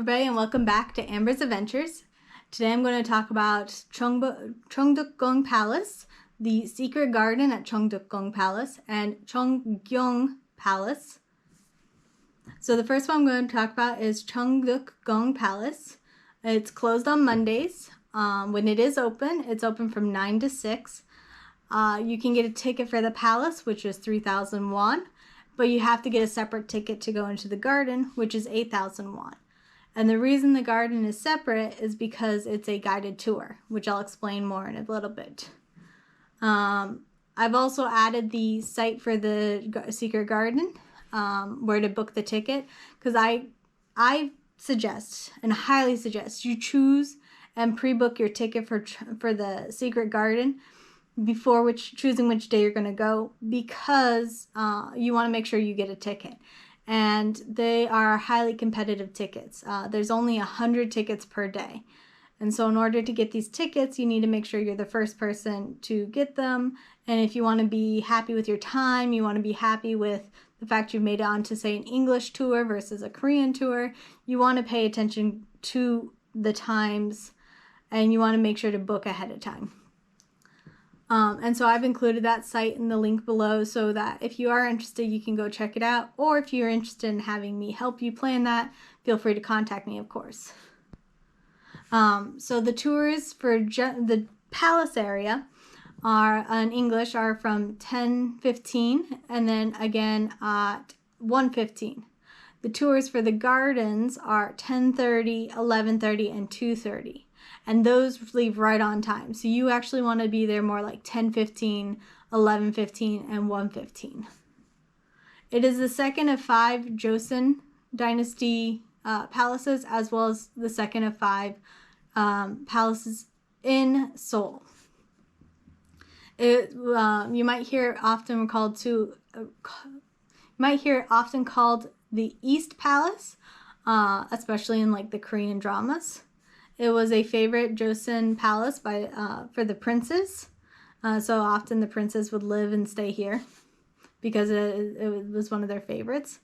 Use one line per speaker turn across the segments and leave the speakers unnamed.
everybody, and welcome back to Amber's Adventures. Today I'm going to talk about Changdeokgung Palace, the secret garden at Changdeokgung Palace, and Changgyeong Palace. So the first one I'm going to talk about is Changdeokgung Palace. It's closed on Mondays. When it is open, it's open from 9 to 6. You can get a ticket for the palace, which is 3,000 won, but you have to get a separate ticket to go into the garden, which is 8,000 won. And the reason the garden is separate is because it's a guided tour, which I'll explain more in a little bit. I've also added the site for the secret garden, where to book the ticket, because I suggest and highly suggest you choose and pre-book your ticket for the secret garden before choosing which day you're going to go, because you want to make sure you get a ticket. And they are highly competitive tickets. There's only 100 tickets per day. And so in order to get these tickets, you need to make sure you're the first person to get them. And if you want to be happy with your time, you want to be happy with the fact you've made it onto, say, an English tour versus a Korean tour, you want to pay attention to the times, and you want to make sure to book ahead of time. And so I've included that site in the link below so that if you are interested, you can go check it out. Or if you're interested in having me help you plan that, feel free to contact me, of course. So the tours for the palace area are in English are from 10:15 and then again at 1:15. The tours for the gardens are 10:30, 11:30, and 2:30. And those leave right on time. So you actually want to be there more like 10:15, 11:15, and 1:15. It is the second of 5 Joseon Dynasty palaces, as well as the second of 5 palaces in Seoul. You might hear it often called the East Palace, especially in like the Korean dramas. It was a favorite Joseon palace for the princes. So often the princes would live and stay here because it was one of their favorites.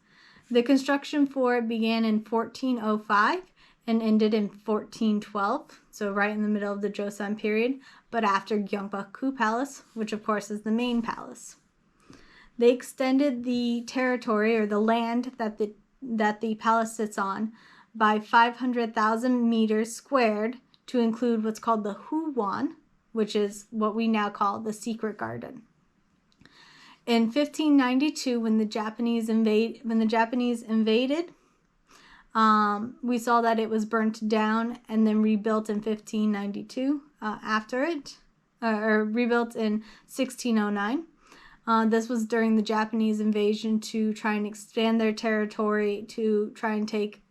The construction for it began in 1405 and ended in 1412, so right in the middle of the Joseon period, but after Gyeongbokgung Palace, which of course is the main palace. They extended the territory or the land that the palace sits on by 500,000 meters squared to include what's called the Huwon, which is what we now call the secret garden. In 1592, when the Japanese invaded, we saw that it was burnt down and then rebuilt in 1592 or rebuilt in 1609. This was during the Japanese invasion to try and expand their territory, to try and take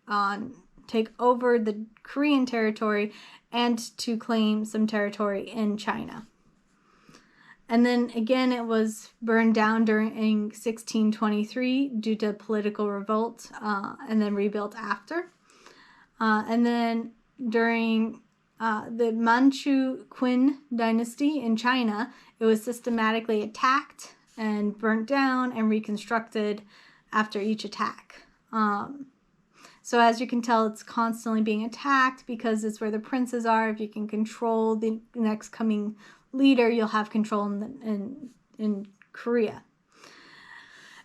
over the Korean territory and to claim some territory in China. And then again, it was burned down during 1623 due to political revolt, and then rebuilt after. And then during the Manchu Qing dynasty in China, it was systematically attacked and burnt down and reconstructed after each attack. So as you can tell, it's constantly being attacked because it's where the princes are. If you can control the next coming leader, you'll have control in Korea.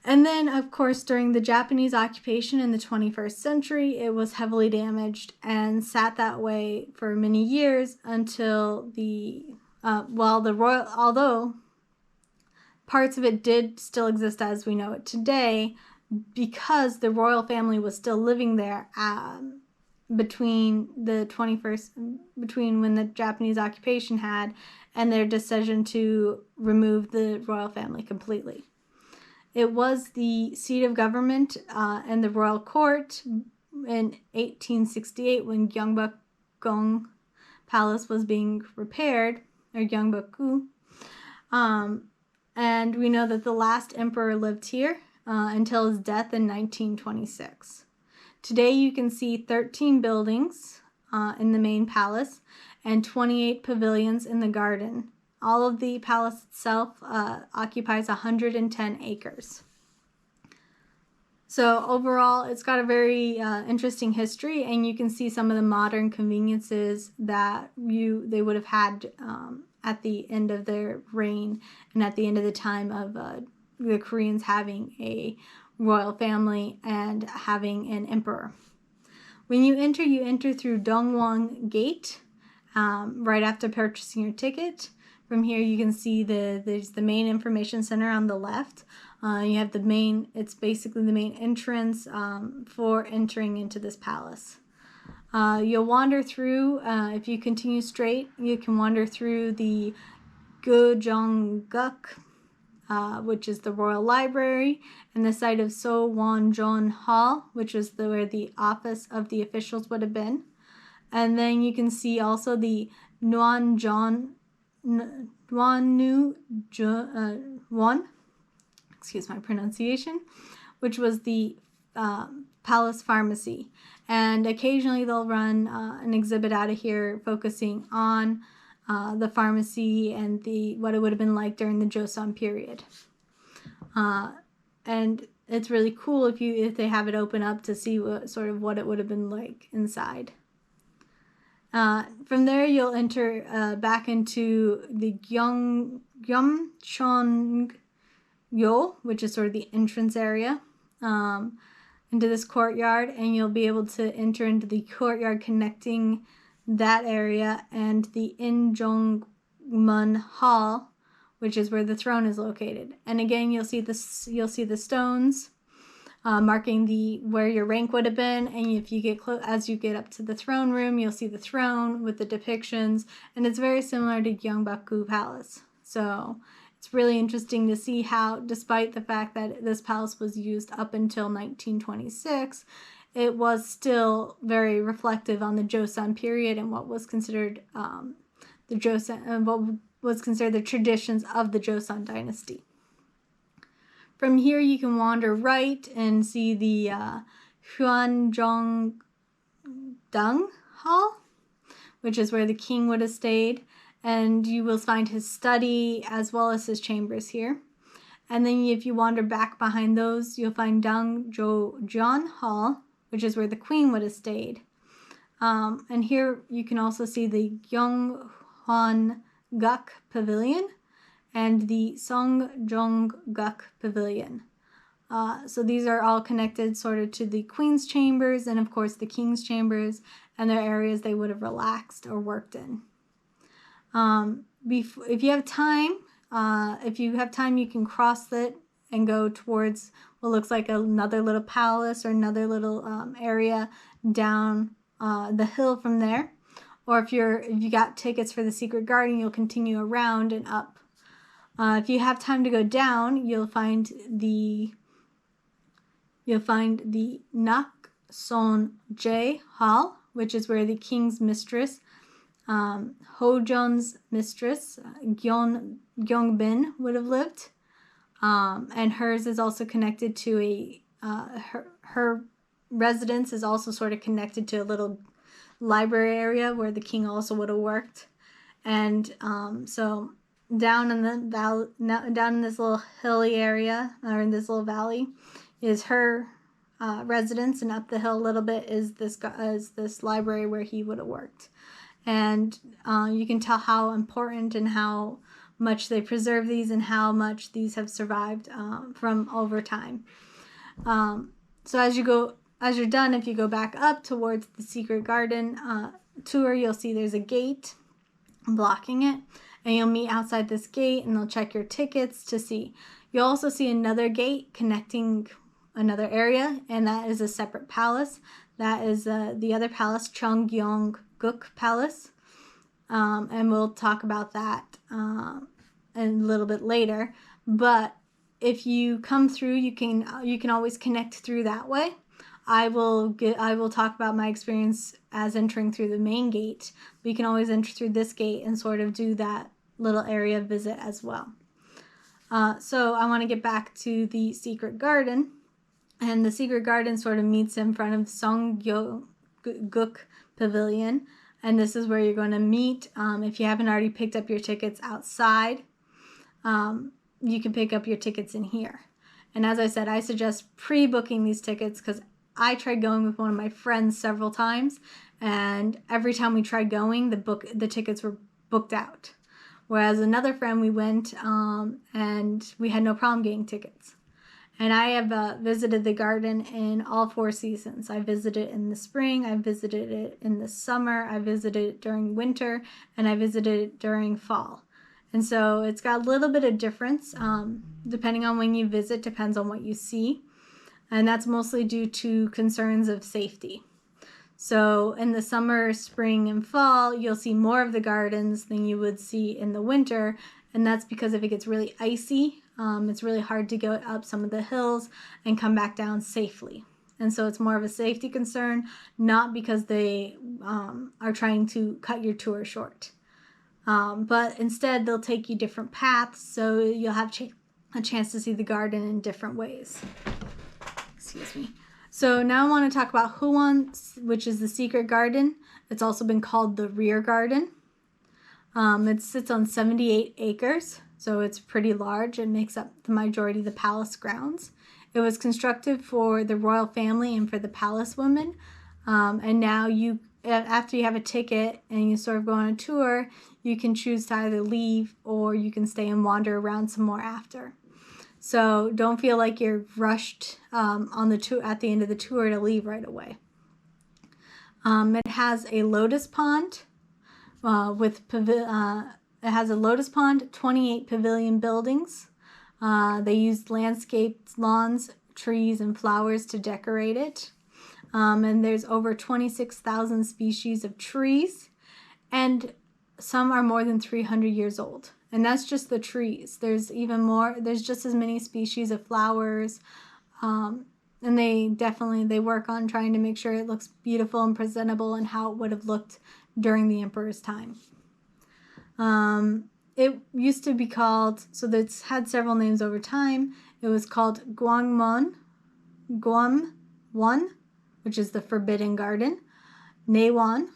And then, of course, during the Japanese occupation in the 21st century, it was heavily damaged and sat that way for many years until although parts of it did still exist as we know it today, because the royal family was still living there between when the Japanese occupation had and their decision to remove the royal family completely. It was the seat of government and the royal court in 1868 when Gyeongbokgung Palace was being repaired, or Gyeongbokgung. And we know that the last emperor lived here until his death in 1926. Today you can see 13 buildings in the main palace and 28 pavilions in the garden. All of the palace itself occupies 110 acres. So overall, it's got a very interesting history, and you can see some of the modern conveniences that they would have had at the end of their reign and at the end of the time of the Koreans having a royal family and having an emperor. When you enter through Dongwon Gate right after purchasing your ticket. From here, you can see there's the main information center on the left. You have it's basically the main entrance for entering into this palace. You'll wander through, if you continue straight, you can wander through the Gyeongguk, which is the Royal Library, and the site of Sowonjon Hall, which is where the office of the officials would have been. And then you can see also the Nwannu Won, excuse my pronunciation, which was the palace pharmacy. And occasionally they'll run an exhibit out of here focusing on the pharmacy and what it would have been like during the Joseon period. And it's really cool if they have it open up to see what it would have been like inside. From there, you'll enter back into the Gyeongchonggyo, which is sort of the entrance area, into this courtyard, and you'll be able to enter into the courtyard connecting that area and the Injongmun Hall, which is where the throne is located. And again, you'll see the stones marking where your rank would have been, and if you get as you get up to the throne room, you'll see the throne with the depictions, and it's very similar to Gyeongbokgung Palace. So it's really interesting to see how, despite the fact that this palace was used up until 1926, it was still very reflective on the Joseon period and what was considered the traditions of the Joseon dynasty. From here, you can wander right and see the Hwanjongdang Hall, which is where the king would have stayed, and you will find his study as well as his chambers here. And then if you wander back behind those, you'll find Dangjojeon Hall, which is where the queen would have stayed. And here you can also see the Gyeonghwanguk Pavilion and the Songjonguk Pavilion. So these are all connected sort of to the Queen's chambers and of course the King's chambers and their areas they would have relaxed or worked in. If you have time, you can cross it and go towards what looks like another little palace or another little area down the hill from there. Or if you got tickets for the Secret Garden, you'll continue around and up. If you have time to go down, you'll find the Nakson-jae Hall, which is where the king's mistress, Hojeon's mistress, Gyeongbin, would have lived. And hers is also connected to her residence is also sort of connected to a little library area where the king also would have worked. And so down in this little hilly area, or in this little valley, is her residence, and up the hill a little bit is this library where he would have worked. And you can tell how important and how much they preserve these and how much these have survived from over time. So as you're done, if you go back up towards the Secret Garden tour, you'll see there's a gate blocking it. And you'll meet outside this gate and they'll check your tickets to see. You'll also see another gate connecting another area, and that is a separate palace. That is the other palace, Changdeokgung Palace. And we'll talk about that a little bit later. But if you come through, you can always connect through that way. I will talk about my experience as entering through the main gate. But you can always enter through this gate and sort of do that little area visit as well. So I want to get back to the Secret Garden. And the Secret Garden sort of meets in front of Songgyeongguk Pavilion. And this is where you're going to meet. If you haven't already picked up your tickets outside, you can pick up your tickets in here. And as I said, I suggest pre-booking these tickets because I tried going with one of my friends several times, and every time we tried going, the tickets were booked out. Whereas another friend, we went and we had no problem getting tickets. And I have visited the garden in all 4 seasons. I visited it in the spring, I visited it in the summer, I visited it during winter, and I visited it during fall. And so it's got a little bit of difference. Depending on when you visit, depends on what you see. And that's mostly due to concerns of safety. So in the summer, spring, and fall, you'll see more of the gardens than you would see in the winter. And that's because if it gets really icy, it's really hard to go up some of the hills and come back down safely. And so it's more of a safety concern, not because they are trying to cut your tour short. But instead, they'll take you different paths, so you'll have a chance to see the garden in different ways. Excuse me. So now I want to talk about Huwon, which is the secret garden. It's also been called the rear garden. It sits on 78 acres, so it's pretty large. It makes up the majority of the palace grounds. It was constructed for the royal family and for the palace women. And now after you have a ticket and you sort of go on a tour, you can choose to either leave or you can stay and wander around some more after. So don't feel like you're rushed on the tour at the end of the tour to leave right away. It has a lotus pond it has a lotus pond, 28 pavilion buildings. They used landscaped lawns, trees, and flowers to decorate it. And there's over 26,000 species of trees, and some are more than 300 years old. And that's just the trees. There's even more. There's just as many species of flowers. And they work on trying to make sure it looks beautiful and presentable and how it would have looked during the emperor's time. It used to be called, so it's had several names over time. It was called Gwangwon, which is the Forbidden Garden, Naewon,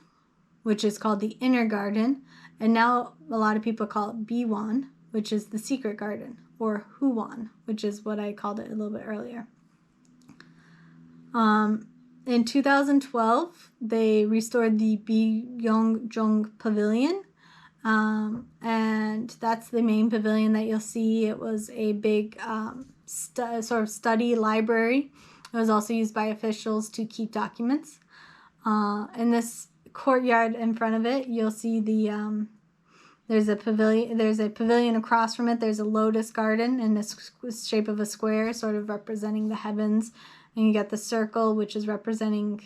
which is called the Inner Garden, and now a lot of people call it Biwon, which is the Secret Garden, or Huwon, which is what I called it a little bit earlier. In 2012, they restored the Changdeokgung Pavilion, and that's the main pavilion that you'll see. It was a big sort of study library. It was also used by officials to keep documents. In this courtyard in front of it, you'll see there's a pavilion across from it. There's a lotus garden in the shape of a square, sort of representing the heavens. And you got the circle, which is representing,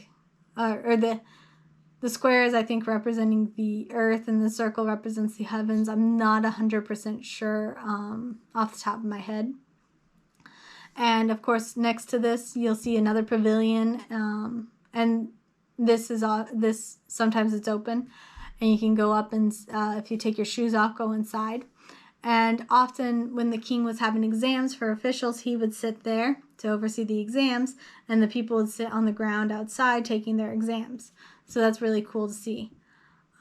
the square is, I think, representing the earth, and the circle represents the heavens. I'm not 100% sure off the top of my head. And of course, next to this, you'll see another pavilion, and this sometimes it's open, and you can go up and if you take your shoes off, go inside. And often when the king was having exams for officials, he would sit there to oversee the exams, and the people would sit on the ground outside taking their exams. So that's really cool to see.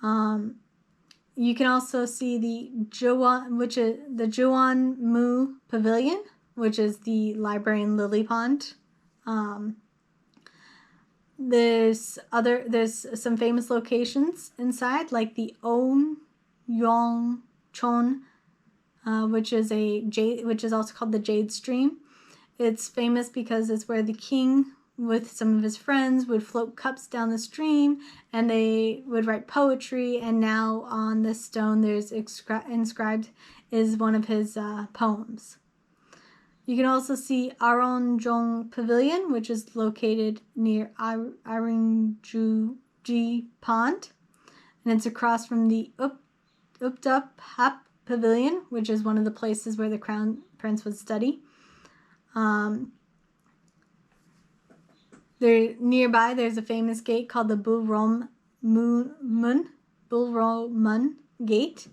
You can also see the Jeonmu Pavilion, which is the librarian lily pond. There's some famous locations inside, like the Onyeongchon, which is also called the Jade Stream. It's famous because it's where the king, with some of his friends, would float cups down the stream, and they would write poetry. And now on this stone, there's inscribed is one of his poems. You can also see Aronjong Pavilion, which is located near Aringjuji Pond, and it's across from the Updup Pavilion, which is one of the places where the crown prince would study. Nearby, there's a famous gate called the Bulromun Gate,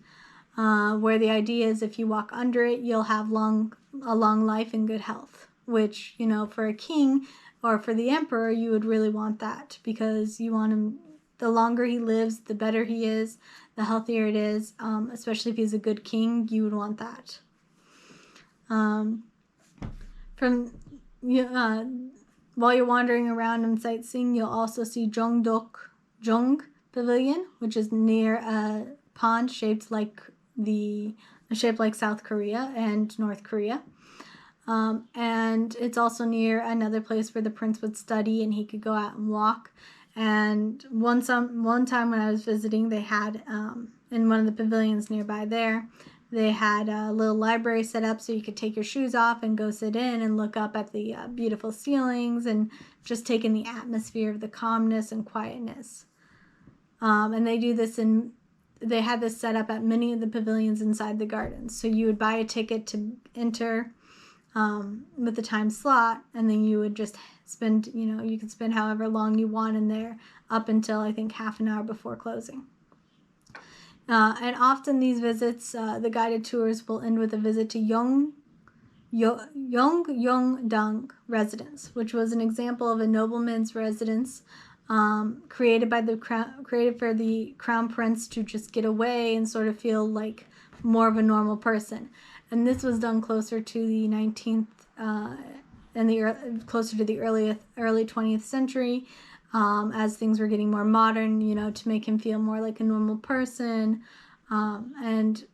where the idea is if you walk under it, you'll have a long life and good health, which, for a king or for the emperor, you would really want that, because you want him, the longer he lives, the better he is, the healthier it is, especially if he's a good king, you would want that. From you, while you're wandering around and sightseeing, you'll also see Changdeokgung Pavilion, which is near a pond shaped like South Korea and North Korea. And it's also near another place where the prince would study and he could go out and walk. And one time when I was visiting, they had in one of the pavilions nearby there, they had a little library set up so you could take your shoes off and go sit in and look up at the beautiful ceilings and just take in the atmosphere of the calmness and quietness. And they had this set up at many of the pavilions inside the gardens. So you would buy a ticket to enter with the time slot, and then you would just spend, you could spend however long you want in there up until I think half an hour before closing. And often these visits, the guided tours will end with a visit to Yongdong residence, which was an example of a nobleman's residence created for the crown prince to just get away and sort of feel like more of a normal person. And this was done closer to the 19th closer to the early 20th century, as things were getting more modern, to make him feel more like a normal person, and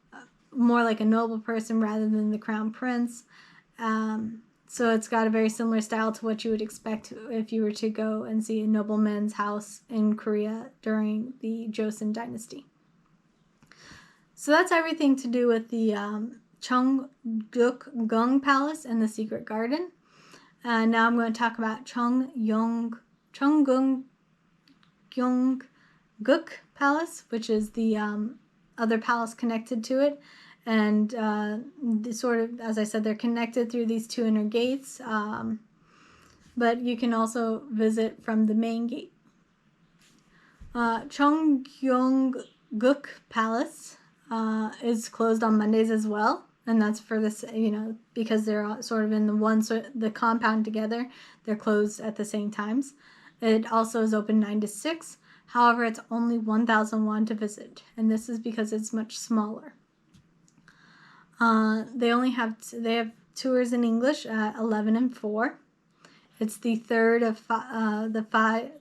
more like a noble person rather than the crown prince. So it's got a very similar style to what you would expect if you were to go and see a nobleman's house in Korea during the Joseon dynasty. So that's everything to do with the Changdeokgung Palace and the Secret Garden. Now I'm going to talk about Changgyeong Palace, which is the other palace connected to it. And sort of, as I said, they're connected through these two inner gates. But you can also visit from the main gate. Changdeokgung Palace is closed on Mondays as well. And that's for this, because they're sort of in the compound together, they're closed at the same times. It also is open 9 to 6. However, it's only 1,000 won to visit, and this is because it's much smaller. They have tours in English at 11 and 4. It's the third of the five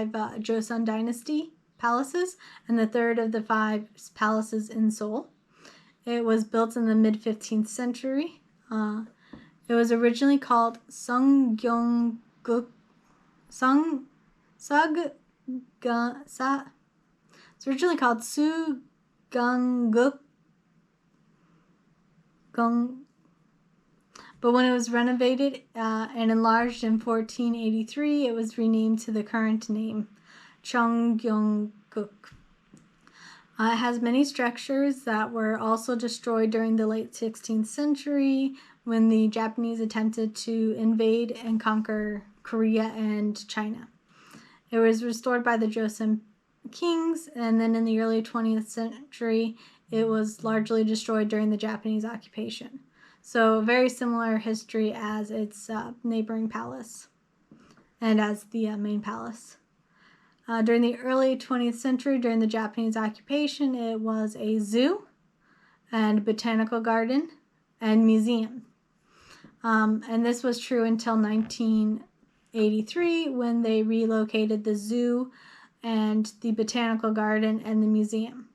Joseon dynasty palaces, and the third of the 5 palaces in Seoul. It was built in the mid-15th century. It was originally called Changgyeong It's originally called Sugangguk, but when it was renovated and enlarged in 1483, it was renamed to the current name, Changgyeongguk. It has many structures that were also destroyed during the late 16th century when the Japanese attempted to invade and conquer Korea and China. It was restored by the Joseon kings, and then in the early 20th century, it was largely destroyed during the Japanese occupation. So very similar history as its neighboring palace and as the main palace. During the early 20th century, during the Japanese occupation, it was a zoo and botanical garden and museum. And this was true until 1983 when they relocated the zoo and the botanical garden and the museum.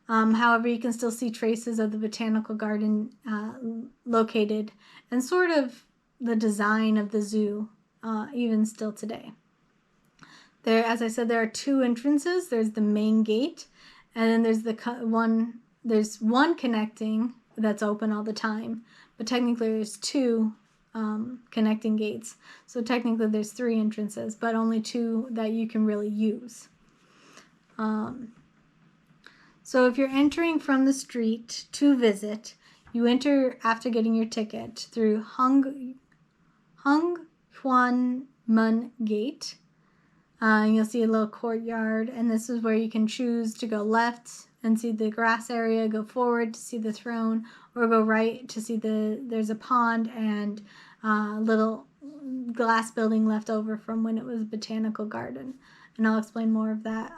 However, you can still see traces of the botanical garden located, and sort of the design of the zoo even still today. There, as I said, there are 2 entrances. There's the main gate, and then there's there's one connecting that's open all the time, but technically there's 2 connecting gates. So technically there's 3 entrances, but only 2 that you can really use. So if you're entering from the street to visit, you enter after getting your ticket through Hwanmun Gate. You'll see a little courtyard, and this is where you can choose to go left and see the grass area, go forward to see the throne, or go right to see there's a pond and a little glass building left over from when it was a botanical garden. And I'll explain more of that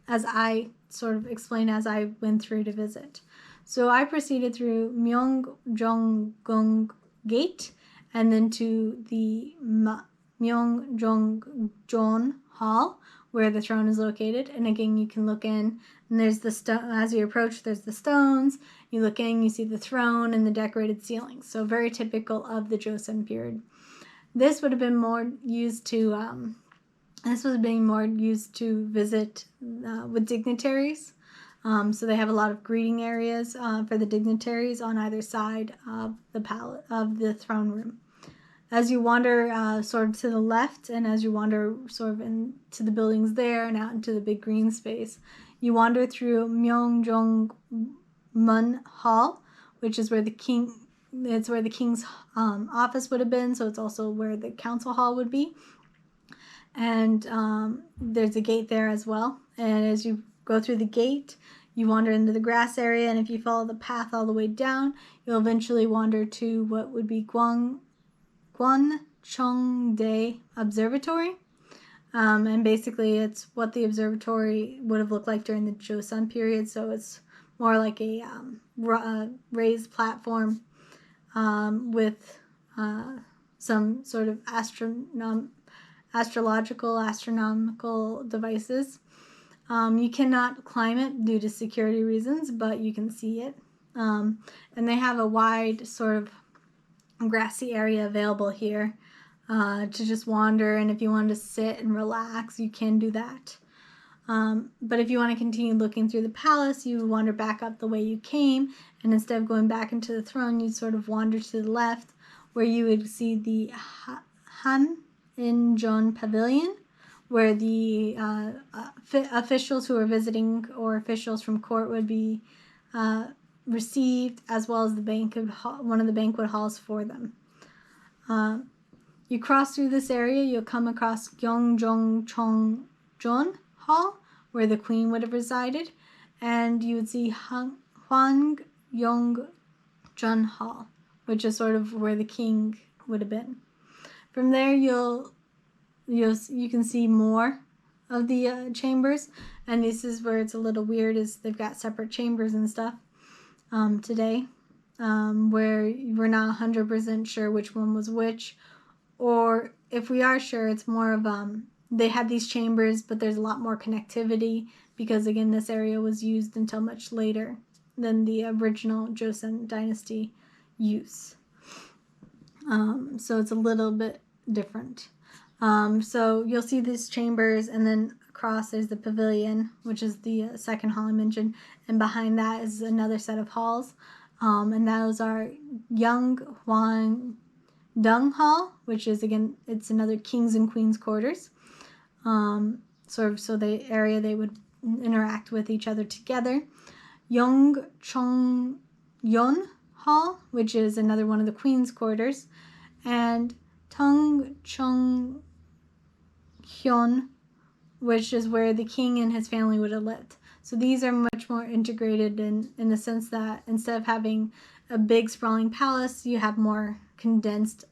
as I sort of explain as I went through to visit. So I proceeded through Myeongjonggung Gate, and then to the Myeongjong Hall, where the throne is located. And again, you can look in, and there's the stone. As you approach, there's the stones. You look in, you see the throne and the decorated ceilings. So very typical of the Joseon period. This would have been more used to visit with dignitaries. So they have a lot of greeting areas for the dignitaries on either side of the throne room. As you wander sort of to the left, and as you wander sort of into the buildings there and out into the big green space, you wander through Myeongjong-mun Hall, which is where the king's office would have been. So it's also where the council hall would be. And there's a gate there as well. And as you go through the gate, you wander into the grass area, and if you follow the path all the way down, you'll eventually wander to what would be Gwancheongdae Observatory. And basically it's what the observatory would have looked like during the Joseon period. So it's more like a raised platform with some sort of astronomical devices. You cannot climb it due to security reasons, but you can see it. And they have a wide sort of grassy area available here to just wander, and if you want to sit and relax, you can do that. But if you want to continue looking through the palace, you wander back up the way you came, and instead of going back into the throne, you sort of wander to the left, where you would see the Han-in-jeon Pavilion, where the officials who are visiting or officials from court would be received, as well as one of the banquet halls for them. You cross through this area, you'll come across Gyeongjong Hall, where the queen would have resided, and you would see Hwangyongjeon Hall, which is sort of where the king would have been. From there, you can see more of the chambers, and this is where it's a little weird, is they've got separate chambers and stuff today, where we're not 100% sure which one was which, or if we are sure, it's more of they had these chambers, but there's a lot more connectivity, because again, this area was used until much later than the original Joseon dynasty use. So it's a little bit different. So you'll see these chambers, and then across there's the pavilion, which is the second hall I mentioned, and behind that is another set of halls, and those are Yeonghwang Dung Hall, which is, again, it's another kings and queens quarters, sort of so the area they would interact with each other together. Yeongchongyeon Hall, which is another one of the queen's quarters, and Tongcheonghyun, which is where the king and his family would have lived. So these are much more integrated in the sense that instead of having a big sprawling palace, you have more condensed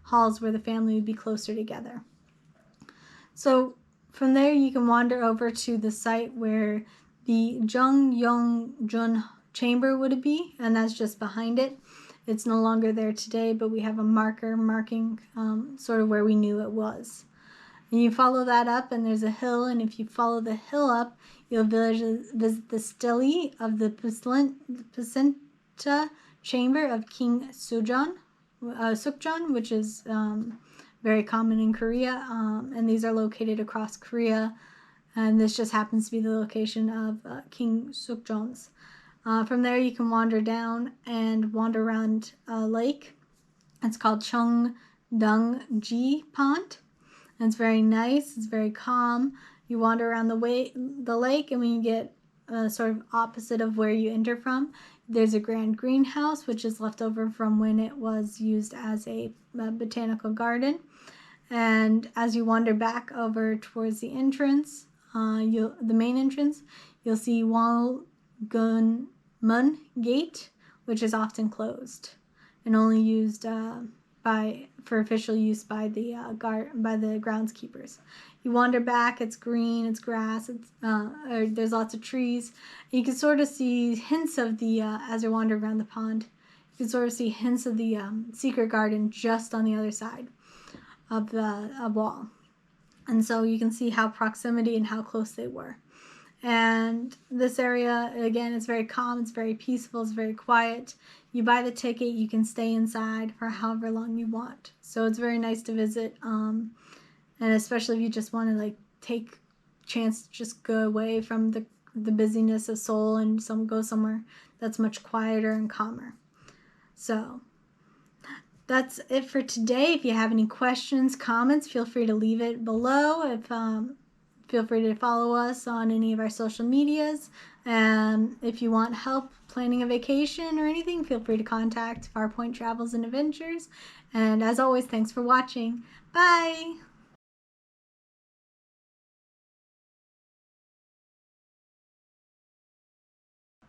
halls where the family would be closer together. So from there, you can wander over to the site where the Changgyeong chamber would be, and that's just behind it. It's no longer there today, but we have a marker marking sort of where we knew it was. And you follow that up, and there's a hill, and if you follow the hill up, you'll visit the stele of the placenta chamber of King Sukjeon, which is very common in Korea, and these are located across Korea, and this just happens to be the location of King Sukjeon's. From there, you can wander down and wander around a lake. It's called Changdeokgung Pond, and it's very nice. It's very calm. You wander around the lake, and when you get sort of opposite of where you enter from, there's a grand greenhouse, which is left over from when it was used as a botanical garden. And as you wander back over towards the entrance, the main entrance, you'll see Walgunmun Gate, which is often closed and only used for official use by the groundskeepers. You wander back, it's green, it's grass, there's lots of trees. You can sort of see hints of as you're wandering around the pond. You can sort of see hints of the secret garden just on the other side of the wall. And so you can see how proximity and how close they were. And this area, again, is very calm, it's very peaceful, it's very quiet. You buy the ticket, you can stay inside for however long you want. So it's very nice to visit, and especially if you just want to like take chance to just go away from the busyness of Seoul and go somewhere that's much quieter and calmer. So that's it for today. If you have any questions, comments, feel free to leave it below. Feel free to follow us on any of our social medias. If you want help planning a vacation or anything, feel free to contact Farpoint Travels and Adventures. And as always, thanks for watching. Bye!